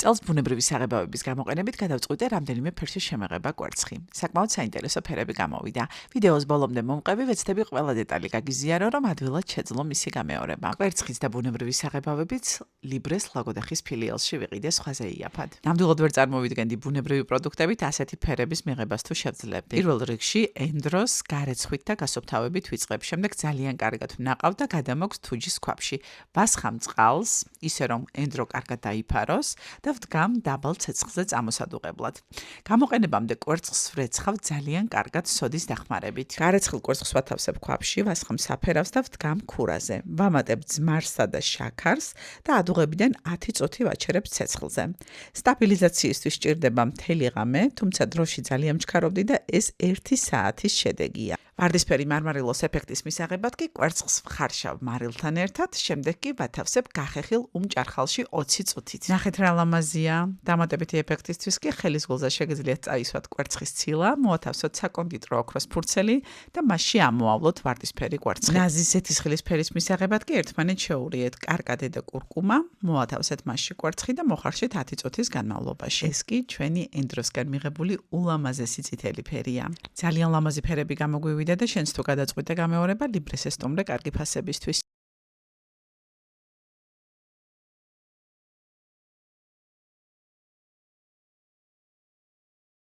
წელს ბუნებრივი საღებავების გამოყენებით გადავწყვიტე რამდენიმე ფერში შემეღება კვერცხი. საკმაოდ საინტერესო ფერები გამოვიდა. ვიდეოს ბოლომდე მომყევი ვეცდები ყველა დეტალი გაგიზიარო, რომ ადვილად შეძლო მისი გამეორება. კვერცხიც და ბუნებრივი საღებავებიც Libres ლაგოდეხის ფილიალში ვიყიდე სხვაზე იაფად. ნამდვილად ვერ წარმოვიდგენდი ბუნებრივი პროდუქტებით ასეთი ფერების მიღებას თუ შევძლებდი. პირველ რიგში ენდროს, გარეცხვით და გასუფთავებით ვიწყებ. შემდეგ ძალიან კარგად ვნაყავ და გადამოგვს თუჯის ქვაბში. ვასხამ წყალს, ისე რომ ენდრო კარგად დაიფაროს და ვდგამ დაბალ ცეცხლზე წამოსადუღებლად. გამოყენებამდე კვერცხს ვრეცხავ ძალიან კარგად სოდის დახმარებით. გარეცხილ კვერცხს ვათავსებ ქვაბში, ვასხამ საფერავს და ვდგამ ქურაზე. ვამატებ ძმარსა და შაქარს და ადუღებიდან 10 წუთი ვაჩერებ ცეცხლზე. სტაბილიზაციისთვის სჭირდება მთელი ღამე, თუმცა დროში ძალიან მჩქარობდი და ეს 1 საათის შედეგია. ვარდისფერი მარმარილოს ეფექტის მისაღებად კი კვერცხს ვხარშავ მარილთან ერთად, შემდეგ კი ვათავსებ გახეხილ უმჭარხალში 20 წუთით. ნახეთ რა ლამაზია. დამატებითი ეფექტისთვის კი ხელის გულზე შეგიძლიათ წაისვათ კვერცხის ცილა, მოათავსოთ საკონდიტრო ოქროს ფურცელი და მასში ამოავლოთ ვარდისფერი კვერცხი. ნაზი ზეთისხილის ფერის მისაღებად კი ერთმანეთს შეურიეთ კარკადე და კურკუმა, მოათავსეთ მასში კვერცხი და მოხარშეთ 10 წუთის განმავლობაში. ეს კი ჩვენი ენდროსკენ მიღებული ულამაზესი წითელი ფერია. ძალიან ლამაზი ფერები გამოგვივიდა და შენც თუ გადაწყვიტე გამეორება, Libres-ე სტუმრე კარგი ფასებისთვის.